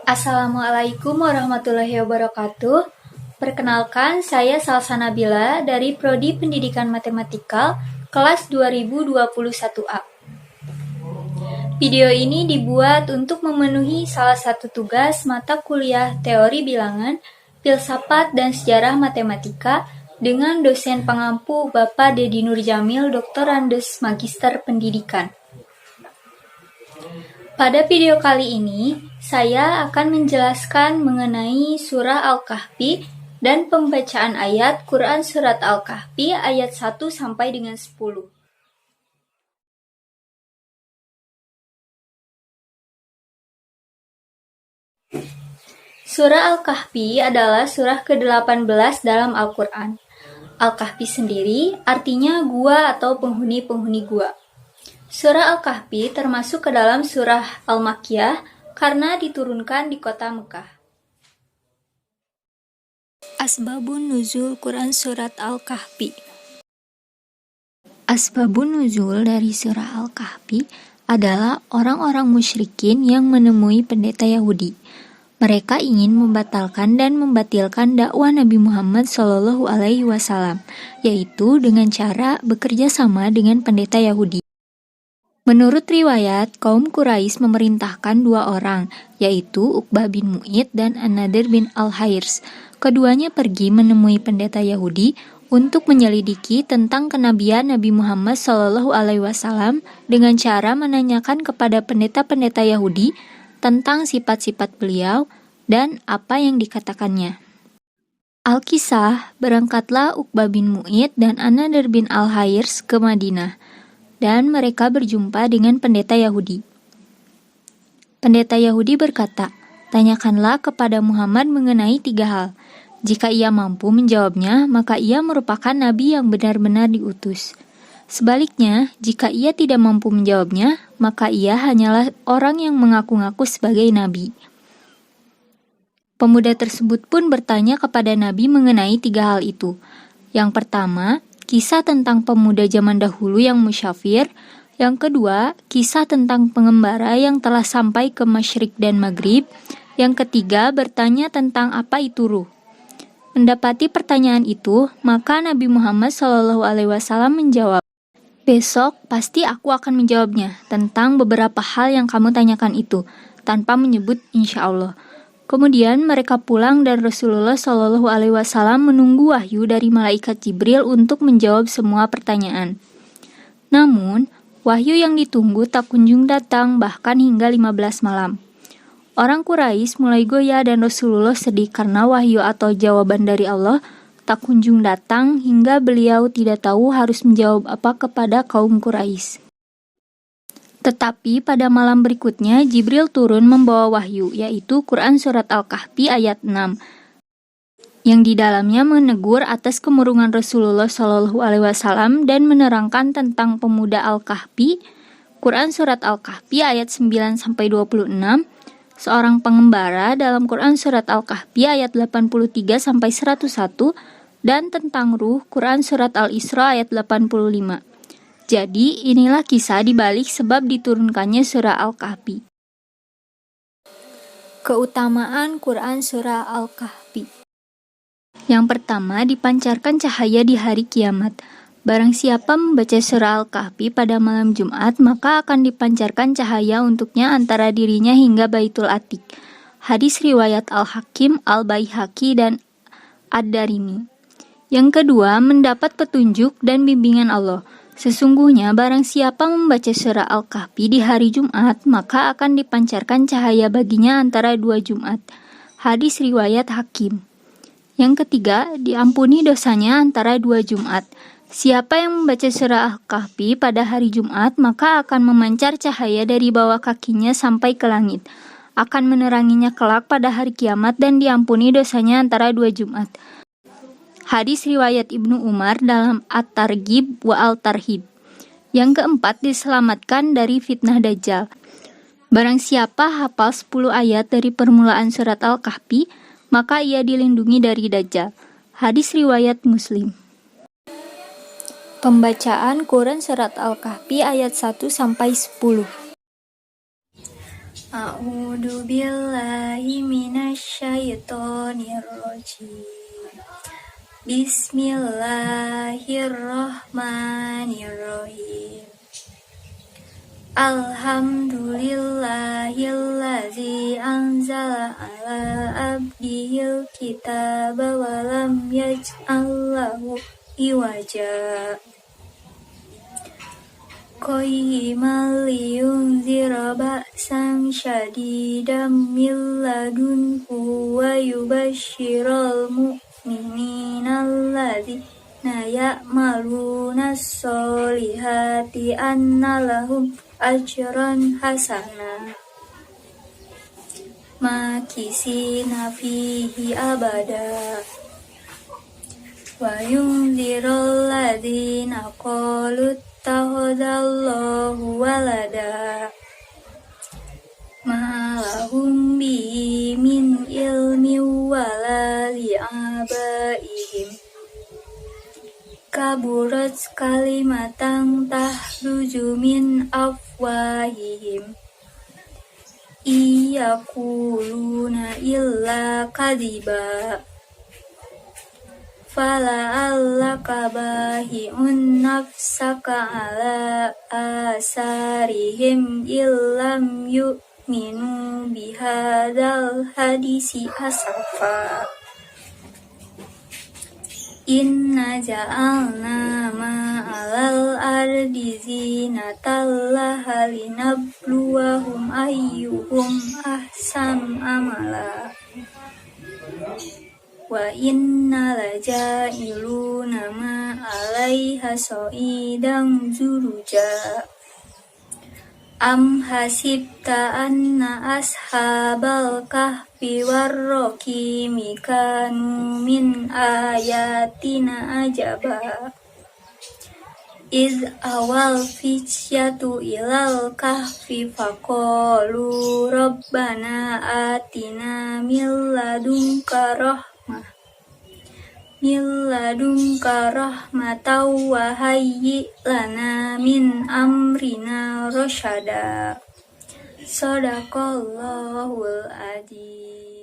Assalamualaikum warahmatullahi wabarakatuh. Perkenalkan, saya Salsa Nabila dari Prodi Pendidikan Matematika kelas 2021A. Video ini dibuat untuk memenuhi salah satu tugas mata kuliah Teori Bilangan, Filsafat dan Sejarah Matematika dengan dosen pengampu Bapak Dedi Nurjamil, Doktorandes Magister Pendidikan. Pada video kali ini, saya akan menjelaskan mengenai Surah Al-Kahfi dan pembacaan ayat Quran Surat Al-Kahfi ayat 1 sampai dengan 10. Surah Al-Kahfi adalah surah ke-18 dalam Al-Quran. Al-Kahfi sendiri artinya gua atau penghuni-penghuni gua. Surah Al-Kahfi termasuk ke dalam surah Al-Makkiyah karena diturunkan di kota Mekah. Asbabun Nuzul Quran Surat Al-Kahfi. Asbabun Nuzul dari surah Al-Kahfi adalah orang-orang musyrikin yang menemui pendeta Yahudi. Mereka ingin membatalkan dan membatilkan dakwah Nabi Muhammad SAW, yaitu dengan cara bekerja sama dengan pendeta Yahudi. Menurut riwayat, kaum Quraisy memerintahkan dua orang, yaitu Uqbah bin Mu'id dan An-Nadir bin Al-Hairs. Keduanya pergi menemui pendeta Yahudi untuk menyelidiki tentang kenabian Nabi Muhammad SAW dengan cara menanyakan kepada pendeta-pendeta Yahudi tentang sifat-sifat beliau dan apa yang dikatakannya. Al-Kisah, berangkatlah Uqbah bin Mu'id dan An-Nadir bin Al-Hairs ke Madinah, dan mereka berjumpa dengan pendeta Yahudi. Pendeta Yahudi berkata, "Tanyakanlah kepada Muhammad mengenai 3 hal. Jika ia mampu menjawabnya, maka ia merupakan nabi yang benar-benar diutus. Sebaliknya, jika ia tidak mampu menjawabnya, maka ia hanyalah orang yang mengaku-ngaku sebagai nabi." Pemuda tersebut pun bertanya kepada Nabi mengenai 3 hal itu. Yang pertama, kisah tentang pemuda zaman dahulu yang musyafir. Yang kedua, kisah tentang pengembara yang telah sampai ke Masyrik dan Maghrib. Yang ketiga, bertanya tentang apa itu ruh. Mendapati pertanyaan itu, maka Nabi Muhammad SAW menjawab, "Besok pasti aku akan menjawabnya tentang beberapa hal yang kamu tanyakan itu, tanpa menyebut insya Allah." Kemudian mereka pulang dan Rasulullah SAW menunggu wahyu dari malaikat Jibril untuk menjawab semua pertanyaan. Namun, wahyu yang ditunggu tak kunjung datang bahkan hingga 15 malam. Orang Quraisy mulai goyah dan Rasulullah sedih karena wahyu atau jawaban dari Allah tak kunjung datang hingga beliau tidak tahu harus menjawab apa kepada kaum Quraisy. Tetapi pada malam berikutnya Jibril turun membawa wahyu, yaitu Quran Surat Al-Kahfi ayat 6, yang di dalamnya menegur atas kemurungan Rasulullah SAW dan menerangkan tentang pemuda Al-Kahfi. Quran Surat Al-Kahfi ayat 9-26, seorang pengembara dalam Quran Surat Al-Kahfi ayat 83-101, dan tentang ruh Quran Surat Al-Isra ayat 85. Jadi, inilah kisah dibalik sebab diturunkannya surah Al-Kahfi. Keutamaan Quran Surah Al-Kahfi. Yang pertama, dipancarkan cahaya di hari kiamat. Barang siapa membaca surah Al-Kahfi pada malam Jumat, maka akan dipancarkan cahaya untuknya antara dirinya hingga Baitul Atiq. Hadis riwayat Al-Hakim, Al-Baihaqi, dan Ad-Darimi. Yang kedua, mendapat petunjuk dan bimbingan Allah. Sesungguhnya barang siapa membaca surah Al-Kahfi di hari Jumat, maka akan dipancarkan cahaya baginya antara 2 Jumat. Hadis riwayat Hakim. Yang ketiga, diampuni dosanya antara 2 Jumat. Siapa yang membaca surah Al-Kahfi pada hari Jumat, maka akan memancar cahaya dari bawah kakinya sampai ke langit. Akan meneranginya kelak pada hari kiamat dan diampuni dosanya antara 2 Jumat. Hadis riwayat Ibnu Umar dalam At-Targhib wa Al-Tarhib. Yang keempat, diselamatkan dari fitnah Dajjal. Barang siapa hafal 10 ayat dari permulaan surat Al-Kahfi, maka ia dilindungi dari Dajjal. Hadis riwayat Muslim. Pembacaan Quran Surat Al-Kahfi ayat 1-10. A'udzu billahi minasyaitonir rajim. Bismillahirrahmanirrahim. Alhamdulillahillazi anzala ala abdihil kitaba wa lam yaj'al lahu iwaja. Qayyiman liyunzira ba'san syadidan min ladunhu wa yubashshiral mu'minina alladzina ya'maluna sholihati anna lahum ajran hasana makisina fihi abada wa yunziral ladzina qalu ittakhadallahu walada ma lahum bihi min ilmin wala li'abaihim kaburat kalimatan tahruju min afwahihim iyakuluna illa kadiba fala'allaka bahi'un nafsaka ala asarihim illam yu'minu bihadzal hadisi asafa. Inna ja'alna ma'alal ardi zinatan laha linabluwahum ayyuhum ahsanu amala wa inna laja'iluna ma'alaiha sa'idan juruja. Am hasibta anna ashabal kahfi warraqimi kanu min ayatina ajaba iz awal fityatu ilal kahfi faqalu rabbana atina min ladunka rahmatan wa hayyi lana min amrina rasyada. Shadaqallahul adzim.